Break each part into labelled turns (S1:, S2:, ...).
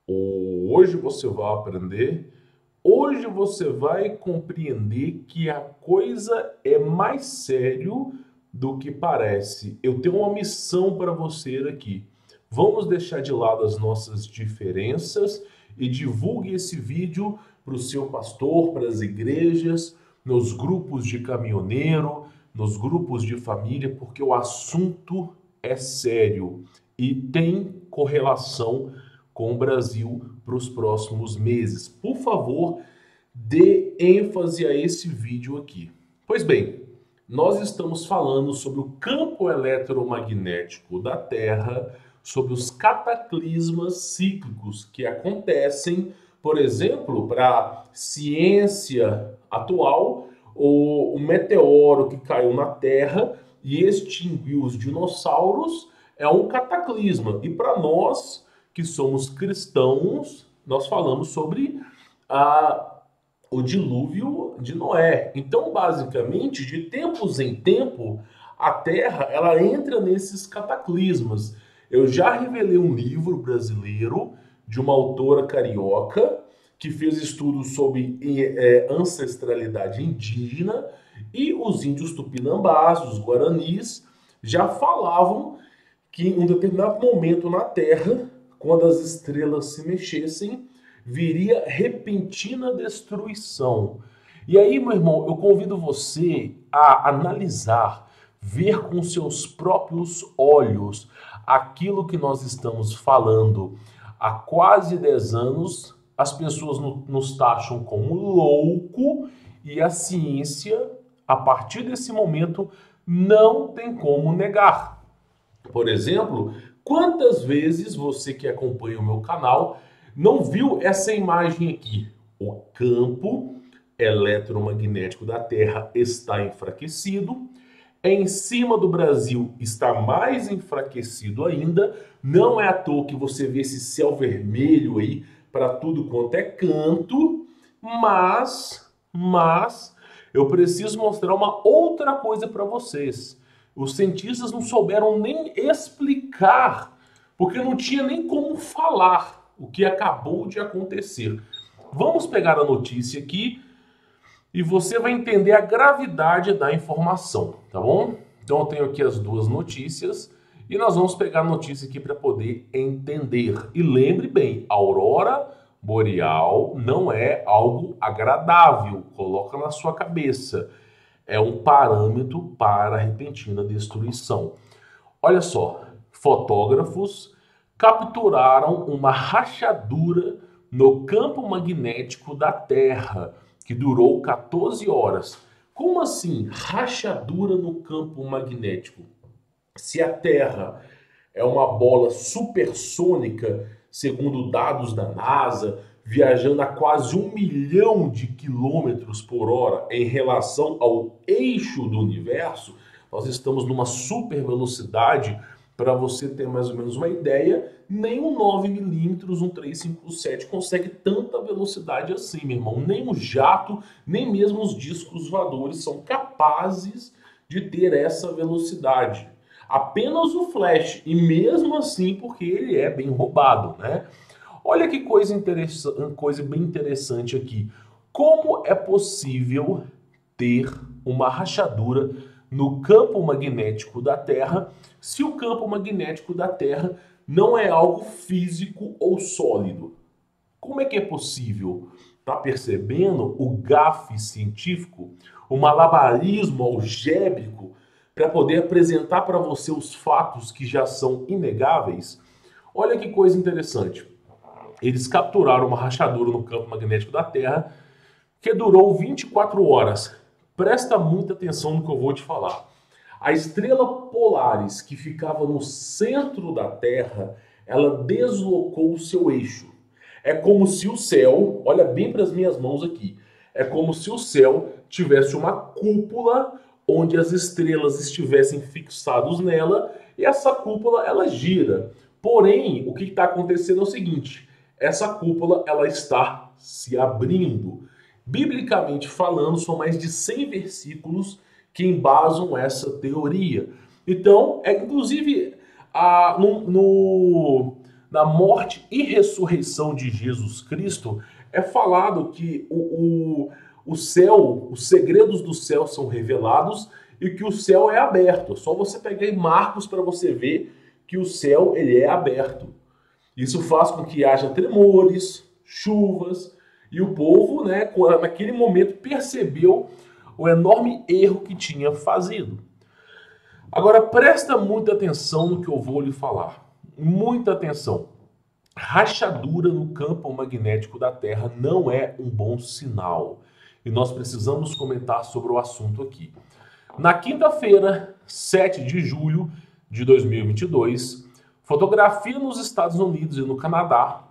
S1: Hoje você vai aprender, hoje você vai compreender que a coisa é mais sério do que parece. Eu tenho uma missão para você aqui. Vamos deixar de lado as nossas diferenças e divulgue esse vídeo para o seu pastor, para as igrejas, nos grupos de caminhoneiro, nos grupos de família, porque o assunto é sério e tem correlação com o Brasil para os próximos meses. Por favor, dê ênfase a esse vídeo aqui. Pois bem, nós estamos falando sobre o campo eletromagnético da Terra, sobre os cataclismas cíclicos que acontecem, por exemplo, para a ciência atual, o meteoro que caiu na Terra e extinguiu os dinossauros é um cataclisma. E para nós que somos cristãos, nós falamos sobre o dilúvio de Noé. Então, basicamente, de tempos em tempo, a Terra ela entra nesses cataclismas. Eu já revelei um livro brasileiro de uma autora carioca que fez estudos sobre ancestralidade indígena e os índios tupinambás, os guaranis, já falavam que em um determinado momento na Terra, quando as estrelas se mexessem, viria repentina destruição. E aí, meu irmão, eu convido você a analisar, ver com seus próprios olhos aquilo que nós estamos falando há quase 10 anos. As pessoas nos taxam como louco e a ciência, a partir desse momento, não tem como negar. Por exemplo, quantas vezes você que acompanha o meu canal não viu essa imagem aqui? O campo eletromagnético da Terra está enfraquecido. Em cima do Brasil está mais enfraquecido ainda. Não é à toa que você vê esse céu vermelho aí para tudo quanto é canto. Mas eu preciso mostrar uma outra coisa para vocês. Os cientistas não souberam nem explicar, porque não tinha nem como falar o que acabou de acontecer. Vamos pegar a notícia aqui e você vai entender a gravidade da informação, tá bom? Então eu tenho aqui as duas notícias e nós vamos pegar a notícia aqui para poder entender. E lembre bem, a aurora boreal não é algo agradável, coloca na sua cabeça. É um parâmetro para a repentina destruição. Olha só, fotógrafos capturaram uma rachadura no campo magnético da Terra, que durou 14 horas. Como assim, rachadura no campo magnético? Se a Terra é uma bola supersônica, segundo dados da NASA, viajando a quase 1 milhão de quilômetros por hora em relação ao eixo do universo, nós estamos numa super velocidade. Para você ter mais ou menos uma ideia, nem um 9 milímetros, um 357 consegue tanta velocidade assim, meu irmão. Nem o jato, nem mesmo os discos voadores são capazes de ter essa velocidade. Apenas o Flash, e mesmo assim porque ele é bem roubado, né? Olha que coisa bem interessante aqui. Como é possível ter uma rachadura no campo magnético da Terra se o campo magnético da Terra não é algo físico ou sólido? Como é que é possível? Tá percebendo o gafe científico, o malabarismo algébrico para poder apresentar para você os fatos que já são inegáveis? Olha que coisa interessante. Eles capturaram uma rachadura no campo magnético da Terra que durou 24 horas. Presta muita atenção no que eu vou te falar. A estrela Polaris, que ficava no centro da Terra, ela deslocou o seu eixo. É como se o céu, olha bem para as minhas mãos aqui, é como se o céu tivesse uma cúpula onde as estrelas estivessem fixadas nela e essa cúpula ela gira. Porém, o que está acontecendo é o seguinte: essa cúpula ela está se abrindo. Biblicamente falando, são mais de 100 versículos que embasam essa teoria. Então, inclusive, na morte e ressurreição de Jesus Cristo, é falado que o céu, os segredos do céu são revelados e que o céu é aberto. Só você pegar em Marcos para você ver que o céu ele é aberto. Isso faz com que haja tremores, chuvas, e o povo, né, naquele momento, percebeu o enorme erro que tinha fazido. Agora, presta muita atenção no que eu vou lhe falar. Muita atenção. Rachadura no campo magnético da Terra não é um bom sinal. E nós precisamos comentar sobre o assunto aqui. Na quinta-feira, 7 de julho de 2022, fotografia nos Estados Unidos e no Canadá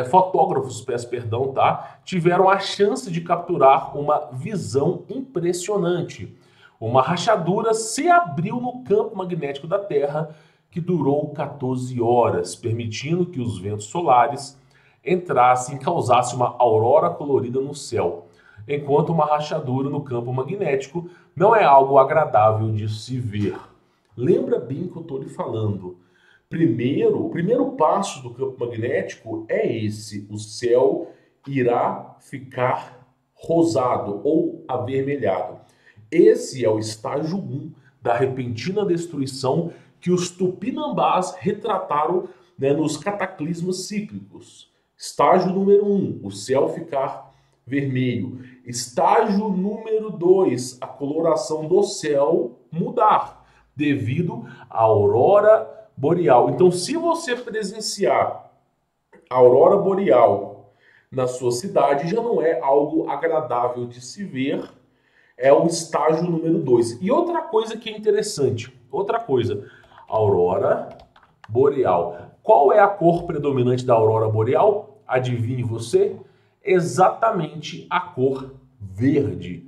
S1: fotógrafos, peço perdão, tá? Tiveram a chance de capturar uma visão impressionante. Uma rachadura se abriu no campo magnético da Terra que durou 14 horas, permitindo que os ventos solares entrassem e causassem uma aurora colorida no céu, enquanto uma rachadura no campo magnético não é algo agradável de se ver. Lembra bem que eu estou lhe falando. O primeiro passo do campo magnético é esse: o céu irá ficar rosado ou avermelhado. Esse é o estágio 1 da repentina destruição que os tupinambás retrataram, né, nos cataclismos cíclicos. Estágio número 1, o céu ficar vermelho. Estágio número 2, a coloração do céu mudar devido à aurora boreal. Então, se você presenciar a aurora boreal na sua cidade, já não é algo agradável de se ver. É o estágio número 2. E outra coisa que é interessante, aurora boreal. Qual é a cor predominante da aurora boreal? Adivinhe você? Exatamente a cor verde.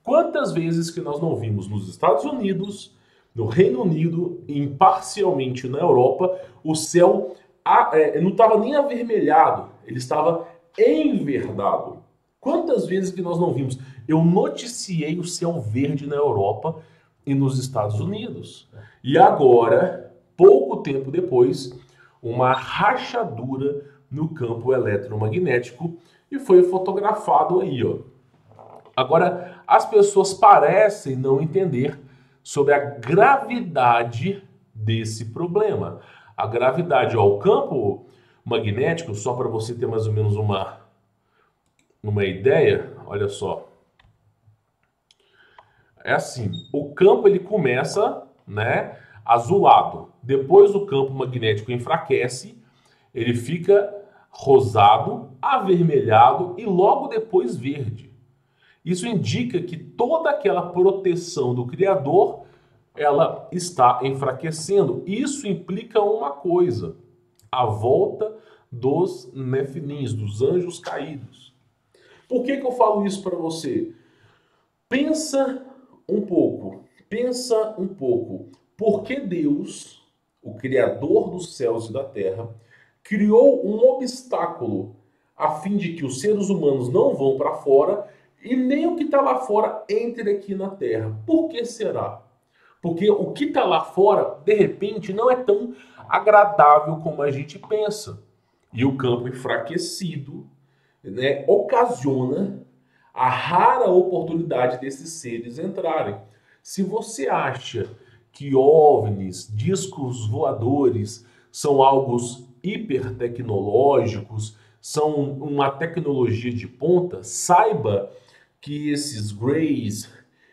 S1: Quantas vezes que nós não vimos nos Estados Unidos, no Reino Unido e parcialmente na Europa, o céu não estava nem avermelhado, ele estava enverdado. Quantas vezes que nós não vimos? Eu noticiei o céu verde na Europa e nos Estados Unidos. E agora, pouco tempo depois, uma rachadura no campo eletromagnético e foi fotografado aí, ó. Agora, as pessoas parecem não entender sobre a gravidade desse problema. A gravidade, ó, o campo magnético, só para você ter mais ou menos uma ideia, olha só. É assim, o campo ele começa, né, azulado. Depois o campo magnético enfraquece, ele fica rosado, avermelhado e logo depois verde. Isso indica que toda aquela proteção do Criador, ela está enfraquecendo. Isso implica uma coisa: a volta dos nefilins, dos anjos caídos. Por que eu falo isso para você? Pensa um pouco. Por que Deus, o Criador dos céus e da terra, criou um obstáculo a fim de que os seres humanos não vão para fora e nem o que está lá fora entre aqui na Terra? Por que será? Porque o que está lá fora, de repente, não é tão agradável como a gente pensa. E o campo enfraquecido, né, ocasiona a rara oportunidade desses seres entrarem. Se você acha que OVNIs, discos voadores, são algo hipertecnológicos, são uma tecnologia de ponta, saiba que esses greys,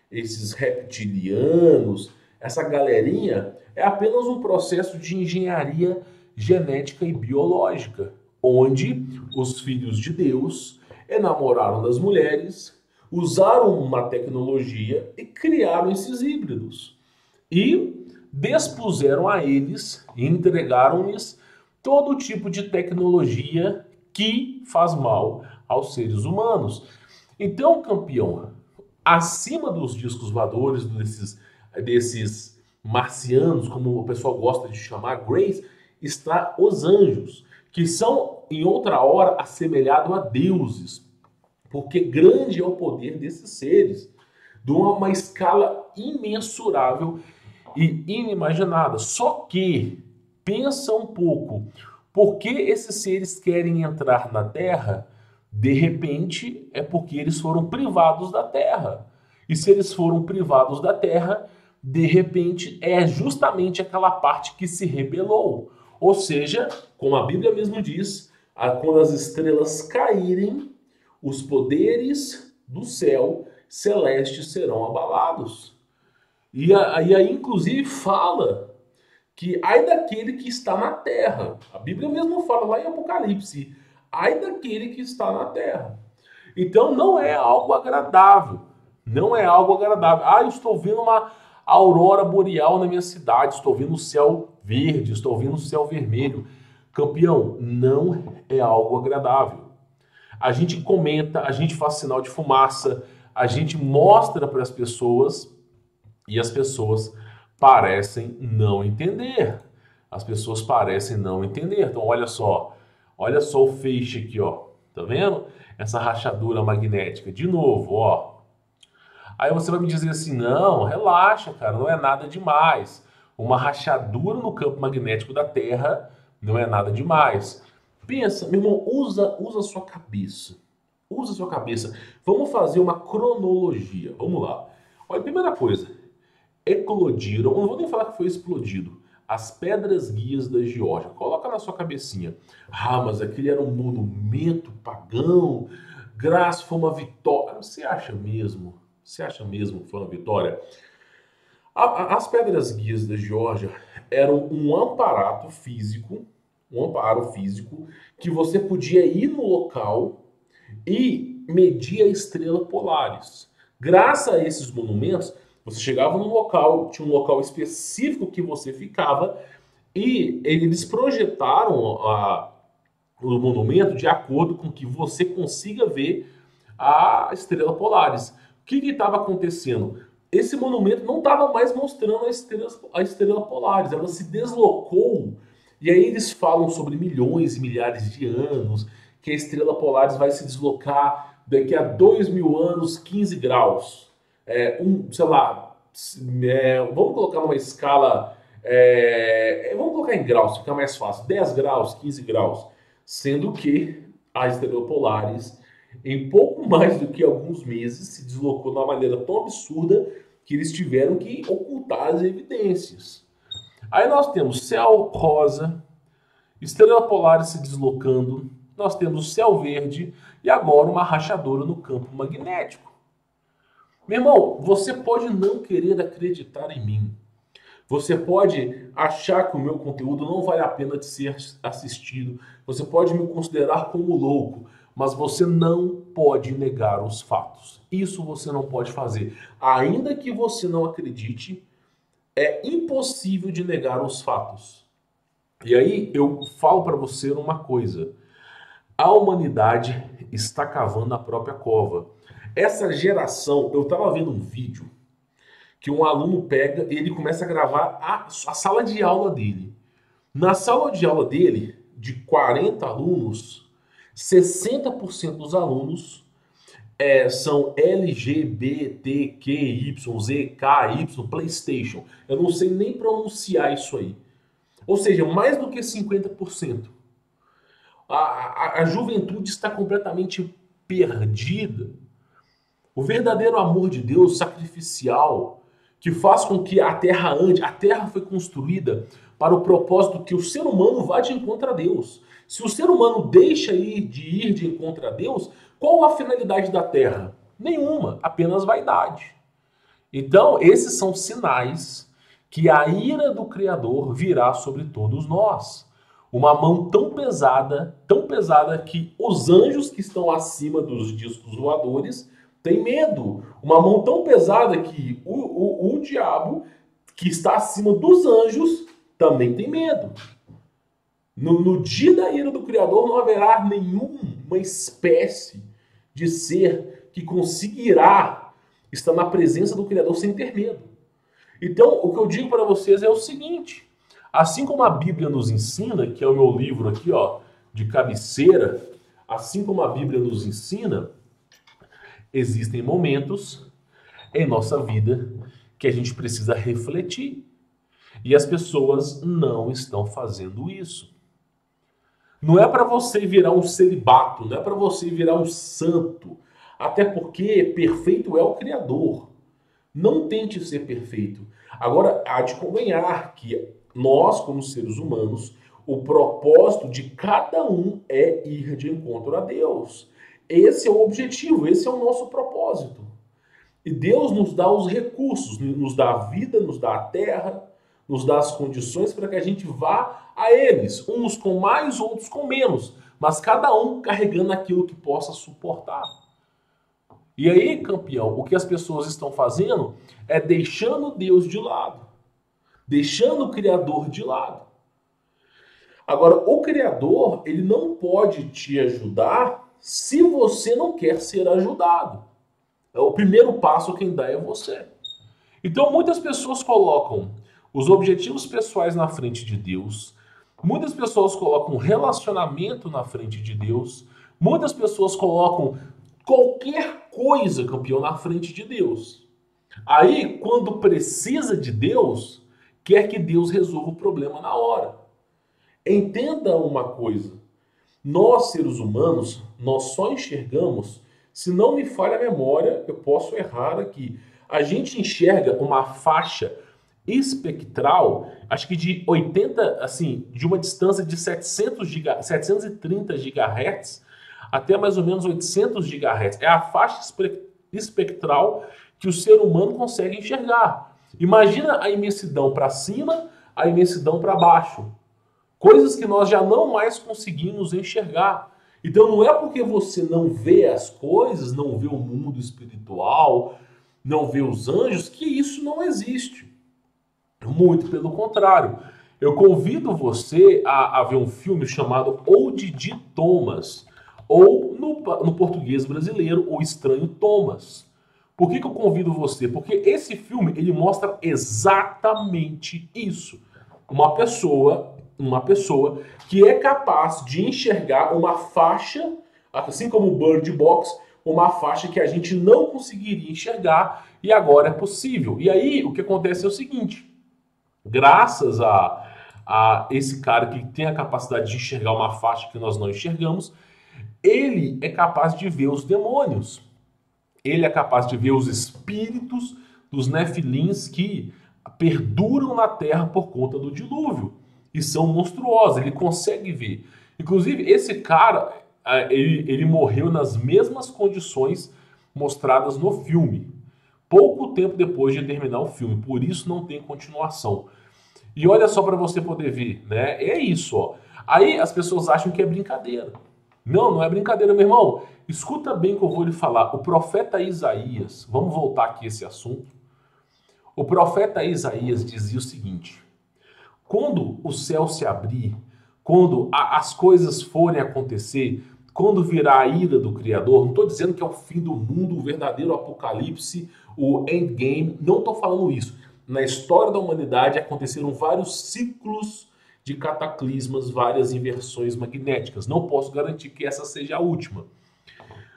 S1: esses reptilianos, essa galerinha é apenas um processo de engenharia genética e biológica, onde os filhos de Deus enamoraram das mulheres, usaram uma tecnologia e criaram esses híbridos. E despuseram a eles e entregaram-lhes todo tipo de tecnologia que faz mal aos seres humanos. Então, campeão, acima dos discos voadores, desses marcianos, como o pessoal gosta de chamar, Greys, está os anjos, que são, em outra hora, assemelhados a deuses, porque grande é o poder desses seres, de uma escala imensurável e inimaginável. Só que, pensa um pouco, Por que esses seres querem entrar na Terra? De repente, é porque eles foram privados da Terra. E se eles foram privados da Terra, de repente, é justamente aquela parte que se rebelou. Ou seja, como a Bíblia mesmo diz, quando as estrelas caírem, os poderes do céu celeste serão abalados. E aí, inclusive, fala que ai daquele que está na terra. A Bíblia mesmo fala lá em Apocalipse, ai daquele que está na terra. Então não é algo agradável. Não é algo agradável. Ah, eu estou vendo uma aurora boreal na minha cidade, estou vendo o céu verde, estou vendo o céu vermelho. Campeão, não é algo agradável. A gente comenta, a gente faz sinal de fumaça, a gente mostra para as pessoas e as pessoas parecem não entender. As pessoas parecem não entender. Então olha só o feixe aqui, ó. Tá vendo? Essa rachadura magnética. De novo, ó. Aí você vai me dizer assim, não, relaxa, cara, não é nada demais. Uma rachadura no campo magnético da Terra não é nada demais. Pensa, meu irmão, usa a sua cabeça. Usa a sua cabeça. Vamos fazer uma cronologia. Vamos lá. Olha, primeira coisa. Eclodiram, não vou nem falar que foi explodido, as pedras guias da Geórgia. Coloca na sua cabecinha. Ah, mas aquele era um monumento pagão. Graças foi uma vitória. Você acha mesmo? Você acha mesmo que foi uma vitória? As pedras guias da Geórgia eram um amparo físico que você podia ir no local e medir a estrela polaris. Graças a esses monumentos, você chegava no local, tinha um local específico que você ficava e eles projetaram o monumento de acordo com que você consiga ver a estrela polaris. O que estava acontecendo? Esse monumento não estava mais mostrando a estrela polaris, ela se deslocou. E aí eles falam sobre milhões e milhares de anos, que a estrela polaris vai se deslocar daqui a 2.000 anos, 15 graus. Sei lá, vamos colocar numa escala, vamos colocar em graus, fica mais fácil, 10 graus, 15 graus, sendo que a estrela polaris, em pouco mais do que alguns meses, se deslocou de uma maneira tão absurda que eles tiveram que ocultar as evidências. Aí nós temos céu rosa, estrela polaris se deslocando, nós temos o céu verde e agora uma rachadura no campo magnético. Meu irmão, você pode não querer acreditar em mim. Você pode achar que o meu conteúdo não vale a pena de ser assistido. Você pode me considerar como louco, mas você não pode negar os fatos. Isso você não pode fazer. Ainda que você não acredite, é impossível de negar os fatos. E aí eu falo para você uma coisa. A humanidade está cavando a própria cova. Essa geração, eu estava vendo um vídeo que um aluno pega e ele começa a gravar a sala de aula dele. Na sala de aula dele, de 40 alunos, 60% dos alunos são LGBTQY, ZKY, PlayStation. Eu não sei nem pronunciar isso aí. Ou seja, mais do que 50%. A juventude está completamente perdida. O verdadeiro amor de Deus, sacrificial, que faz com que a terra ande. A terra foi construída para o propósito que o ser humano vá de encontro a Deus. Se o ser humano deixa de ir de encontro a Deus, qual a finalidade da terra? Nenhuma, apenas vaidade. Então, esses são sinais que a ira do Criador virá sobre todos nós. Uma mão tão pesada que os anjos que estão acima dos discos voadores têm medo. Uma mão tão pesada que o diabo, que está acima dos anjos, também tem medo. No dia da ira do Criador não haverá nenhuma espécie de ser que conseguirá estar na presença do Criador sem ter medo. Então, o que eu digo para vocês é o seguinte: assim como a Bíblia nos ensina, que é o meu livro aqui, ó, de cabeceira, assim como a Bíblia nos ensina, existem momentos em nossa vida que a gente precisa refletir. E as pessoas não estão fazendo isso. Não é para você virar um celibato, não é para você virar um santo. Até porque perfeito é o Criador. Não tente ser perfeito. Agora, há de convenhar que nós, como seres humanos, o propósito de cada um é ir de encontro a Deus. Esse é o objetivo, esse é o nosso propósito. E Deus nos dá os recursos, nos dá a vida, nos dá a terra, nos dá as condições para que a gente vá a eles, uns com mais, outros com menos, mas cada um carregando aquilo que possa suportar. E aí, campeão, o que as pessoas estão fazendo é deixando Deus de lado, deixando o Criador de lado. Agora, o Criador, ele não pode te ajudar se você não quer ser ajudado. O primeiro passo quem dá é você. Então, muitas pessoas colocam os objetivos pessoais na frente de Deus. Muitas pessoas colocam relacionamento na frente de Deus. Muitas pessoas colocam qualquer coisa, campeão, na frente de Deus. Aí, quando precisa de Deus, quer que Deus resolva o problema na hora. Entenda uma coisa. Nós, seres humanos, nós só enxergamos, se não me falha a memória, eu posso errar aqui. A gente enxerga uma faixa espectral, acho que de 80, assim, de uma distância de 730 GHz até mais ou menos 800 GHz. É a faixa espectral que o ser humano consegue enxergar. Imagina a imensidão para cima, a imensidão para baixo. Coisas que nós já não mais conseguimos enxergar. Então não é porque você não vê as coisas, não vê o mundo espiritual, não vê os anjos, que isso não existe. Muito pelo contrário. Eu convido você a ver um filme chamado O Didi Thomas, ou no português brasileiro, O Estranho Thomas. Por que eu convido você? Porque esse filme ele mostra exatamente isso. Uma pessoa que é capaz de enxergar uma faixa, assim como o Bird Box, uma faixa que a gente não conseguiria enxergar e agora é possível. E aí o que acontece é o seguinte, graças a esse cara que tem a capacidade de enxergar uma faixa que nós não enxergamos, ele é capaz de ver os demônios. Ele é capaz de ver os espíritos dos nefilins que perduram na terra por conta do dilúvio. E são monstruosos, ele consegue ver. Inclusive, esse cara, ele morreu nas mesmas condições mostradas no filme. Pouco tempo depois de terminar o filme, por isso não tem continuação. E olha só para você poder ver, né? É isso, ó. Aí as pessoas acham que é brincadeira. Não, não é brincadeira, meu irmão. Escuta bem o que eu vou lhe falar. O profeta Isaías, vamos voltar aqui a esse assunto. O profeta Isaías dizia o seguinte: quando o céu se abrir, quando as coisas forem acontecer, quando virá a ira do Criador, não estou dizendo que é o fim do mundo, o verdadeiro apocalipse, o endgame, não estou falando isso. Na história da humanidade aconteceram vários ciclos de cataclismas, várias inversões magnéticas. Não posso garantir que essa seja a última.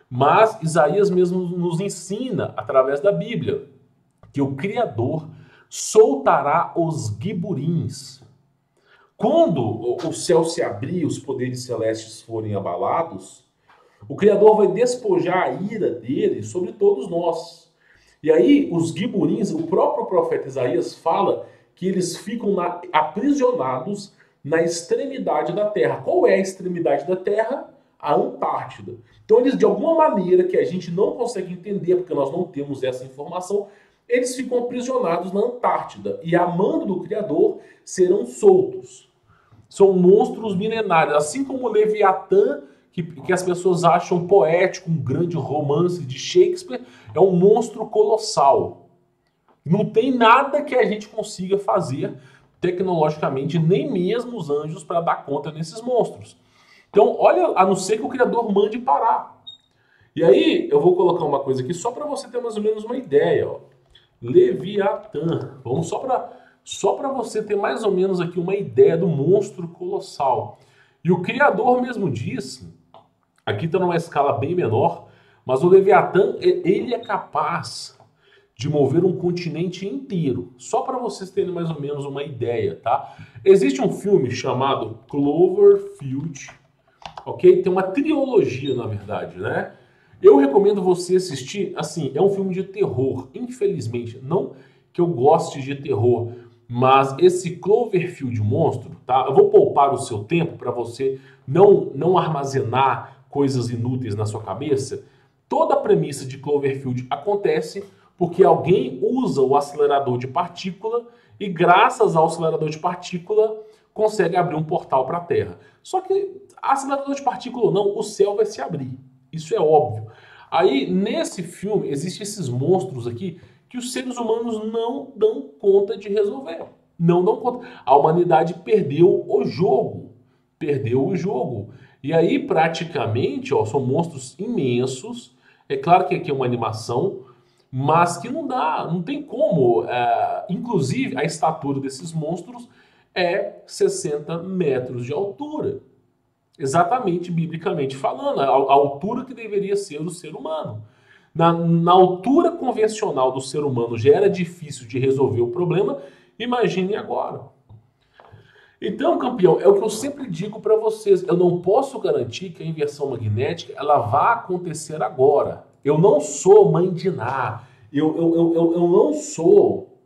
S1: Mas Isaías mesmo nos ensina, através da Bíblia, que o Criador soltará os guiburins. Quando o céu se abrir e os poderes celestes forem abalados, o Criador vai despojar a ira dele sobre todos nós. E aí os guiburins, o próprio profeta Isaías fala que eles ficam aprisionados na extremidade da Terra. Qual é a extremidade da Terra? A Antártida. Então eles, de alguma maneira que a gente não consegue entender, porque nós não temos essa informação, eles ficam aprisionados na Antártida e, a mando do Criador, serão soltos. São monstros milenários, assim como o Leviatã, que as pessoas acham poético, um grande romance de Shakespeare, é um monstro colossal. Não tem nada que a gente consiga fazer tecnologicamente, nem mesmo os anjos, para dar conta desses monstros. Então, olha, a não ser que o Criador mande parar. E aí, eu vou colocar uma coisa aqui só para você ter mais ou menos uma ideia, ó. Leviatã. Vamos só para você ter mais ou menos aqui uma ideia do monstro colossal. E o Criador mesmo diz, aqui está numa escala bem menor, mas o Leviatã, ele é capaz de mover um continente inteiro. Só para vocês terem mais ou menos uma ideia, tá? Existe um filme chamado Cloverfield ok? Tem uma trilogia, na verdade, né? Eu recomendo você assistir, assim, é um filme de terror, infelizmente, não que eu goste de terror, mas esse Cloverfield Monstro, tá? Eu vou poupar o seu tempo para você não armazenar coisas inúteis na sua cabeça. Toda a premissa de Cloverfield acontece porque alguém usa o acelerador de partícula e graças ao acelerador de partícula consegue abrir um portal para a Terra. Só que acelerador de partícula ou não, o céu vai se abrir. Isso é óbvio. Aí, nesse filme, existem esses monstros aqui que os seres humanos não dão conta de resolver. Não dão conta. A humanidade perdeu o jogo. Perdeu o jogo. E aí, praticamente, ó, são monstros imensos. É claro que aqui é uma animação, mas que não dá, não tem como. Inclusive, a estatura desses monstros é 60 metros de altura. Exatamente, biblicamente falando, a altura que deveria ser do ser humano. Na altura convencional do ser humano já era difícil de resolver o problema, imagine agora. Então, campeão, é o que eu sempre digo para vocês. Eu não posso garantir que a inversão magnética ela vá acontecer agora. Eu não sou mãe de Ná. Eu não sou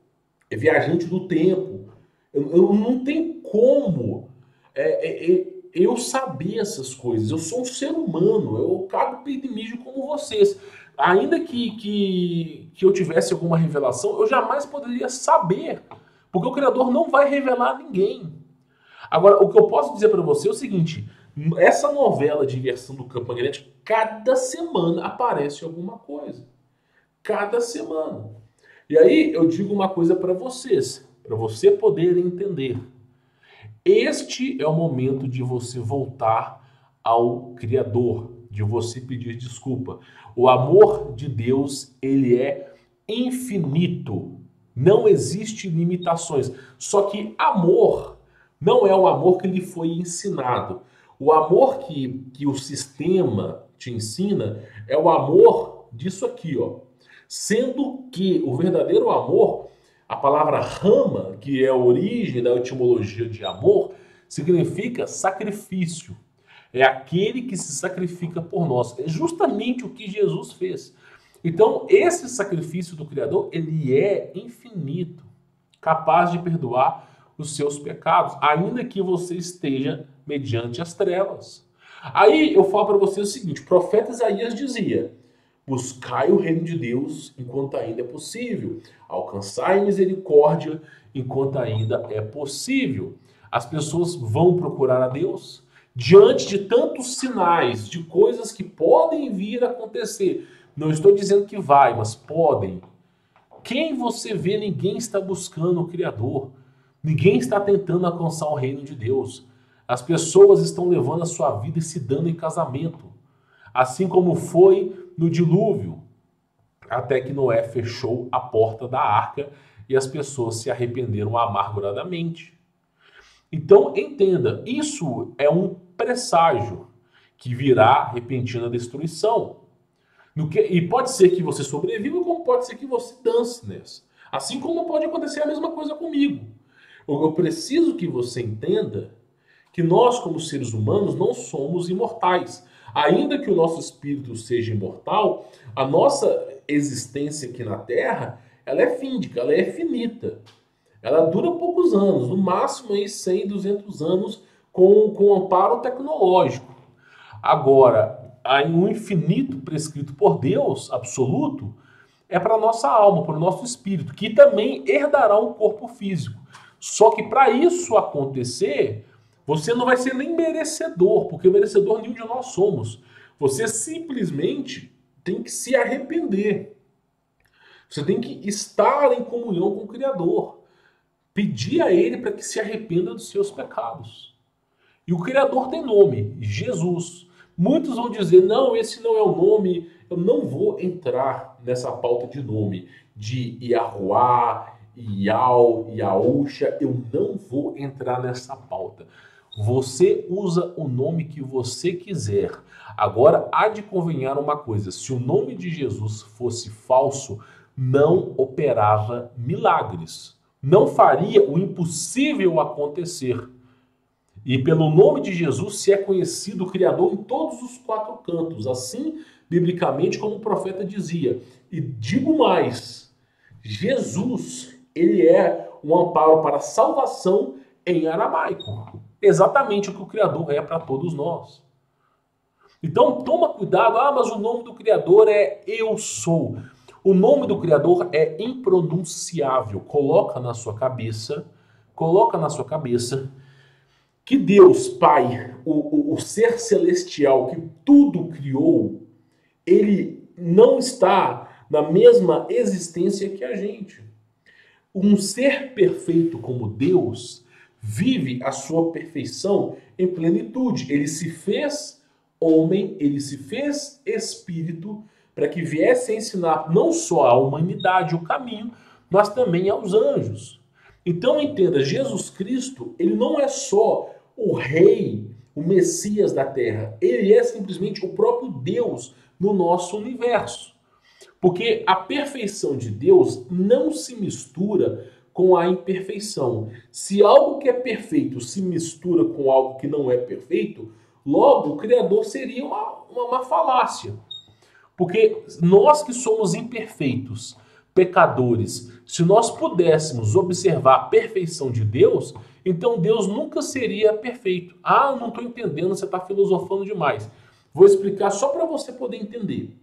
S1: viajante do tempo. Eu não tenho como eu saber essas coisas. Eu sou um ser humano. Eu cago peito e mijo como vocês. Ainda que eu tivesse alguma revelação, eu jamais poderia saber. Porque o Criador não vai revelar a ninguém. Agora, o que eu posso dizer para você é o seguinte: essa novela de inversão do campo magnético, cada semana aparece alguma coisa. Cada semana. E aí eu digo uma coisa para vocês, para você poder entender. Este é o momento de você voltar ao Criador, de você pedir desculpa. O amor de Deus, ele é infinito. Não existe limitações. Só que amor não é o amor que lhe foi ensinado. O amor que o sistema te ensina é o amor disso aqui, ó. Sendo que o verdadeiro amor, a palavra rama, que é a origem da etimologia de amor, significa sacrifício. É aquele que se sacrifica por nós. É justamente o que Jesus fez. Então, esse sacrifício do Criador, ele é infinito, capaz de perdoar os seus pecados, ainda que você esteja mediante as trevas. Aí eu falo para você o seguinte: o profeta Isaías dizia: buscai o reino de Deus enquanto ainda é possível, alcançai misericórdia enquanto ainda é possível. As pessoas vão procurar a Deus diante de tantos sinais, de coisas que podem vir a acontecer. Não estou dizendo que vai, mas podem. Quem você vê, ninguém está buscando o Criador. Ninguém está tentando alcançar o reino de Deus. As pessoas estão levando a sua vida e se dando em casamento. Assim como foi no dilúvio. Até que Noé fechou a porta da arca e as pessoas se arrependeram amarguradamente. Então, entenda, isso é um presságio que virá repentina destruição. E pode ser que você sobreviva, como pode ser que você dance nessa. Assim como pode acontecer a mesma coisa comigo. Eu preciso que você entenda que nós, como seres humanos, não somos imortais. Ainda que o nosso espírito seja imortal, a nossa existência aqui na Terra, ela é fíndica, ela é finita. Ela dura poucos anos, no máximo aí 100, 200 anos com amparo tecnológico. Agora, um infinito prescrito por Deus, absoluto, é para a nossa alma, para o nosso espírito, que também herdará um corpo físico. Só que para isso acontecer, você não vai ser nem merecedor, porque merecedor nenhum de nós somos. Você simplesmente tem que se arrepender. Você tem que estar em comunhão com o Criador. Pedir a Ele para que se arrependa dos seus pecados. E o Criador tem nome, Jesus. Muitos vão dizer, não, esse não é o nome. Eu não vou entrar nessa pauta de nome, de Yahuá, Iau, Yaúcha. Eu não vou entrar nessa pauta. Você usa o nome que você quiser. Agora, há de convenhar uma coisa. Se o nome de Jesus fosse falso, não operava milagres. Não faria o impossível acontecer. E pelo nome de Jesus se é conhecido o Criador em todos os quatro cantos, assim, biblicamente, como o profeta dizia. E digo mais, Jesus, ele é um amparo para a salvação em aramaico. Exatamente o que o Criador é para todos nós. Então toma cuidado, mas o nome do Criador é Eu Sou. O nome do Criador é impronunciável. Coloca na sua cabeça que Deus, Pai, o ser celestial que tudo criou, ele não está na mesma existência que a gente. Um ser perfeito como Deus vive a sua perfeição em plenitude. Ele se fez homem, ele se fez espírito para que viesse a ensinar não só à humanidade o caminho, mas também aos anjos. Então entenda, Jesus Cristo, ele não é só o rei, o Messias da Terra. Ele é simplesmente o próprio Deus no nosso universo. Porque a perfeição de Deus não se mistura com a imperfeição. Se algo que é perfeito se mistura com algo que não é perfeito, logo o Criador seria uma falácia. Porque nós que somos imperfeitos, pecadores, se nós pudéssemos observar a perfeição de Deus, então Deus nunca seria perfeito. Não estou entendendo, você está filosofando demais. Vou explicar só para você poder entender.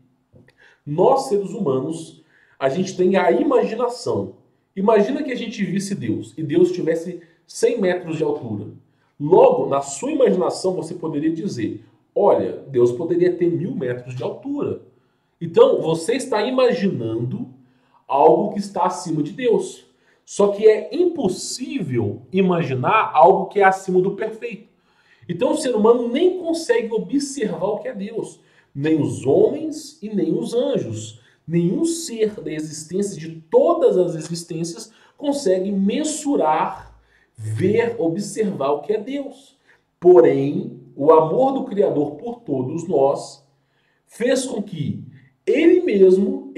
S1: Nós, seres humanos, a gente tem a imaginação. Imagina que a gente visse Deus e Deus tivesse 100 metros de altura. Logo, na sua imaginação, você poderia dizer, olha, Deus poderia ter 1000 metros de altura. Então, você está imaginando algo que está acima de Deus. Só que é impossível imaginar algo que é acima do perfeito. Então, o ser humano nem consegue observar o que é Deus. Nem os homens e nem os anjos. Nenhum ser da existência de todas as existências consegue mensurar, ver, observar o que é Deus. Porém, o amor do Criador por todos nós fez com que ele mesmo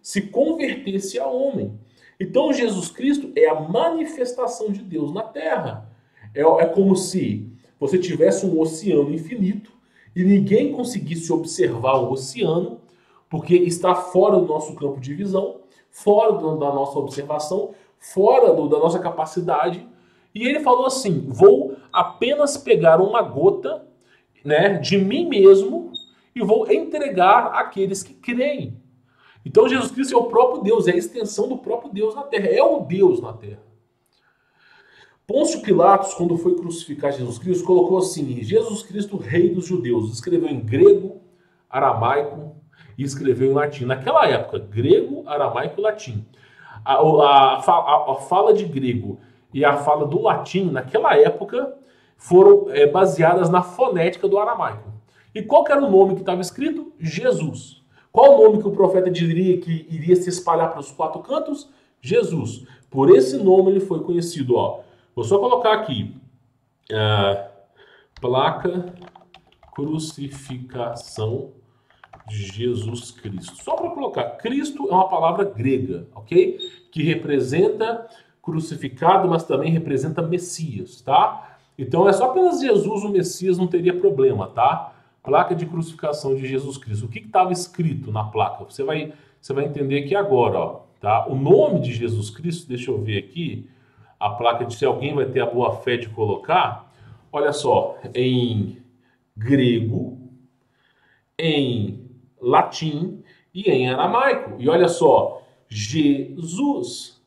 S1: se convertesse a homem. Então Jesus Cristo é a manifestação de Deus na Terra. É como se você tivesse um oceano infinito e ninguém conseguisse observar o oceano, porque está fora do nosso campo de visão, fora da nossa observação, fora da nossa capacidade. E ele falou assim, vou apenas pegar uma gota, né, de mim mesmo e vou entregar àqueles que creem. Então Jesus Cristo é o próprio Deus, é a extensão do próprio Deus na Terra, é o Deus na Terra. Pôncio Pilatos, quando foi crucificar Jesus Cristo, colocou assim, Jesus Cristo, rei dos judeus. Escreveu em grego, aramaico e escreveu em latim. Naquela época, grego, aramaico e latim. A fala de grego e a fala do latim, naquela época, foram baseadas na fonética do aramaico. E qual que era o nome que estava escrito? Jesus. Qual o nome que o profeta diria que iria se espalhar para os quatro cantos? Jesus. Por esse nome ele foi conhecido. Vou só colocar aqui. Placa crucificação de Jesus Cristo. Só para colocar. Cristo é uma palavra grega, ok? Que representa crucificado, mas também representa Messias, tá? Então é só apenas Jesus, o Messias, não teria problema, tá? Placa de crucificação de Jesus Cristo. O que estava escrito na placa? Você vai entender aqui agora, tá? O nome de Jesus Cristo, deixa eu ver aqui, a placa de se alguém vai ter a boa fé de colocar, olha só, em grego, em latim e em aramaico. E olha só, Jesus.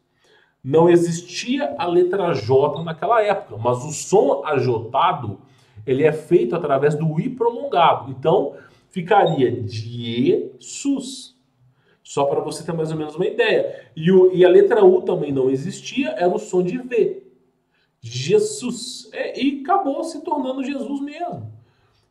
S1: Não existia a letra J naquela época, mas o som ajotado ele é feito através do I prolongado. Então, ficaria Jesus. Só para você ter mais ou menos uma ideia. E a letra U também não existia, era o som de V. Jesus. E acabou se tornando Jesus mesmo.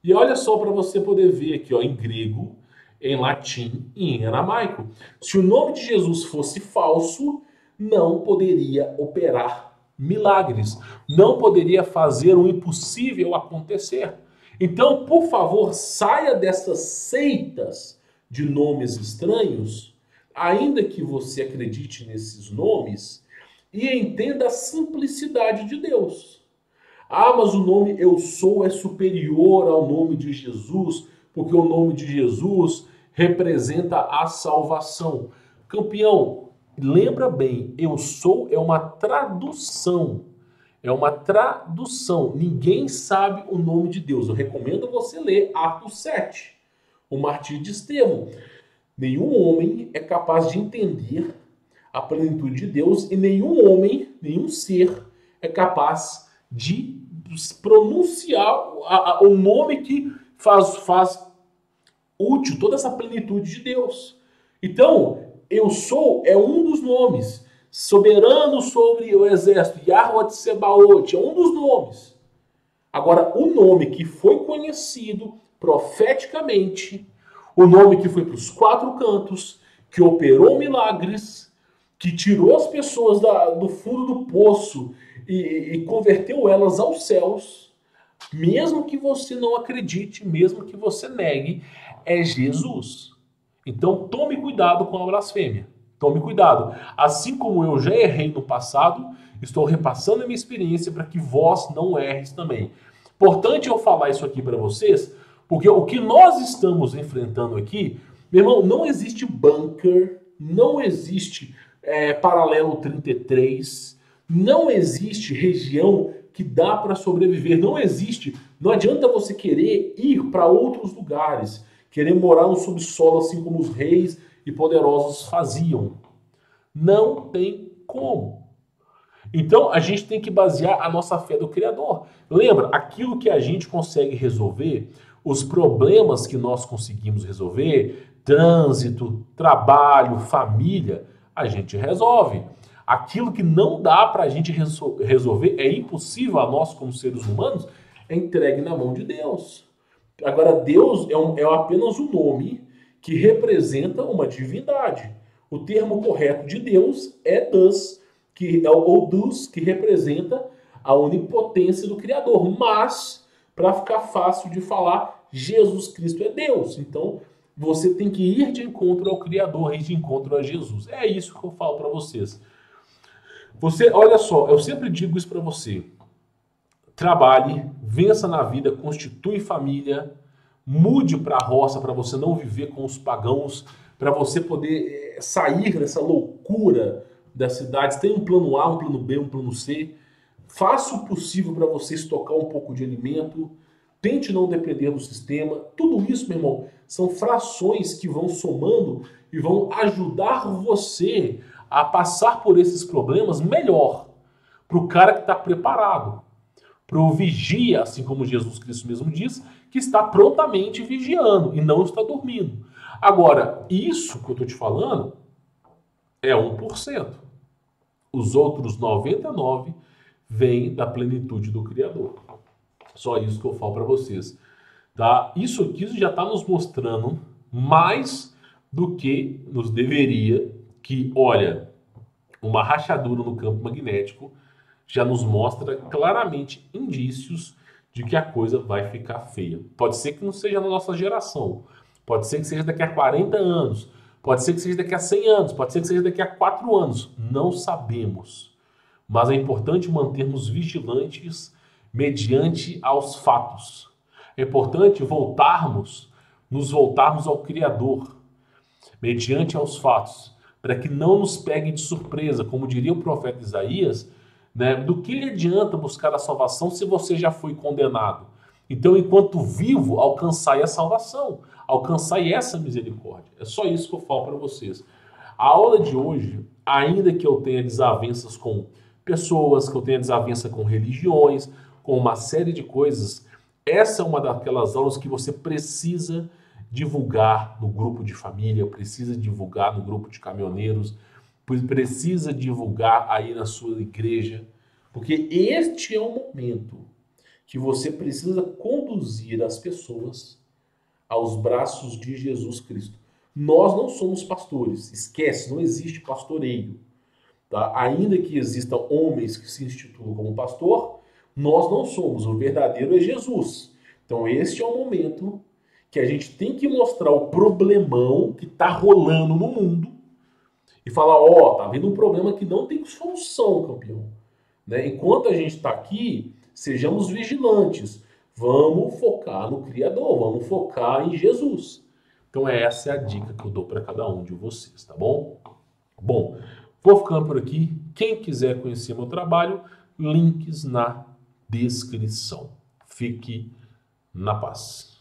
S1: E olha só para você poder ver aqui, em grego, em latim e em aramaico. Se o nome de Jesus fosse falso, não poderia operar milagres, não poderia fazer o impossível acontecer. Então, por favor, saia dessas seitas de nomes estranhos, ainda que você acredite nesses nomes, e entenda a simplicidade de Deus. Ah, mas o nome eu sou é superior ao nome de Jesus, porque o nome de Jesus representa a salvação. Campeão, lembra bem, eu sou é uma tradução. É uma tradução. Ninguém sabe o nome de Deus. Eu recomendo você ler Atos 7, o martírio de Estevão. Nenhum homem é capaz de entender a plenitude de Deus e nenhum homem, nenhum ser é capaz de pronunciar o nome que faz útil toda essa plenitude de Deus. Então, eu sou é um dos nomes. Soberano sobre o exército, Yahweh Tsebaot, é um dos nomes. Agora, o nome que foi conhecido profeticamente, o nome que foi para os quatro cantos, que operou milagres, que tirou as pessoas do fundo do poço e converteu elas aos céus, mesmo que você não acredite, mesmo que você negue, é Jesus. Então tome cuidado com a blasfêmia. Tome cuidado. Assim como eu já errei no passado, estou repassando a minha experiência para que vós não erres também. Importante eu falar isso aqui para vocês, porque o que nós estamos enfrentando aqui, meu irmão, não existe bunker, não existe paralelo 33, não existe região que dá para sobreviver, não existe. Não adianta você querer ir para outros lugares, querer morar no subsolo assim como os reis e poderosos faziam. Não tem como. Então a gente tem que basear a nossa fé do Criador. Lembra, aquilo que a gente consegue resolver, os problemas que nós conseguimos resolver, trânsito, trabalho, família, a gente resolve. Aquilo que não dá para a gente resolver, é impossível a nós como seres humanos, é entregue na mão de Deus. Agora, Deus é apenas um nome que representa uma divindade. O termo correto de Deus é Deus, que representa a onipotência do Criador. Mas, para ficar fácil de falar, Jesus Cristo é Deus. Então, você tem que ir de encontro ao Criador, ir de encontro a Jesus. É isso que eu falo para vocês. Olha só, eu sempre digo isso para você. Trabalhe, vença na vida, constitui família, mude para a roça para você não viver com os pagãos, para você poder sair dessa loucura das cidades. Tem um plano A, um plano B, um plano C. Faça o possível para você estocar um pouco de alimento. Tente não depender do sistema. Tudo isso, meu irmão, são frações que vão somando e vão ajudar você a passar por esses problemas melhor. Para o cara que está preparado. Para o vigia, assim como Jesus Cristo mesmo diz, que está prontamente vigiando e não está dormindo. Agora, isso que eu estou te falando é 1%. Os outros 99% vêm da plenitude do Criador. Só isso que eu falo para vocês. Tá? Isso aqui já está nos mostrando mais do que nos deveria, que, olha, uma rachadura no campo magnético já nos mostra claramente indícios de que a coisa vai ficar feia. Pode ser que não seja na nossa geração, pode ser que seja daqui a 40 anos, pode ser que seja daqui a 100 anos, pode ser que seja daqui a 4 anos, não sabemos. Mas é importante mantermos vigilantes mediante aos fatos. É importante nos voltarmos ao Criador, mediante aos fatos, para que não nos pegue de surpresa, como diria o profeta Isaías, né? Do que lhe adianta buscar a salvação se você já foi condenado? Então, enquanto vivo, alcançai a salvação, alcançai essa misericórdia. É só isso que eu falo para vocês. A aula de hoje, ainda que eu tenha desavenças com pessoas, que eu tenha desavença com religiões, com uma série de coisas, essa é uma daquelas aulas que você precisa divulgar no grupo de família, precisa divulgar no grupo de caminhoneiros, precisa divulgar aí na sua igreja, porque este é o momento que você precisa conduzir as pessoas aos braços de Jesus Cristo. Nós não somos pastores, esquece, não existe pastoreio. Tá? Ainda que existam homens que se instituam como pastor, nós não somos, o verdadeiro é Jesus. Então este é o momento que a gente tem que mostrar o problemão que está rolando no mundo e falar, tá vindo um problema que não tem solução, campeão. Né? Enquanto a gente está aqui Sejamos vigilantes. Vamos focar no Criador, vamos focar em Jesus. Então essa é a dica que eu dou para cada um de vocês, tá bom? Bom, vou ficando por aqui. Quem quiser conhecer meu trabalho, links na descrição. Fique na paz.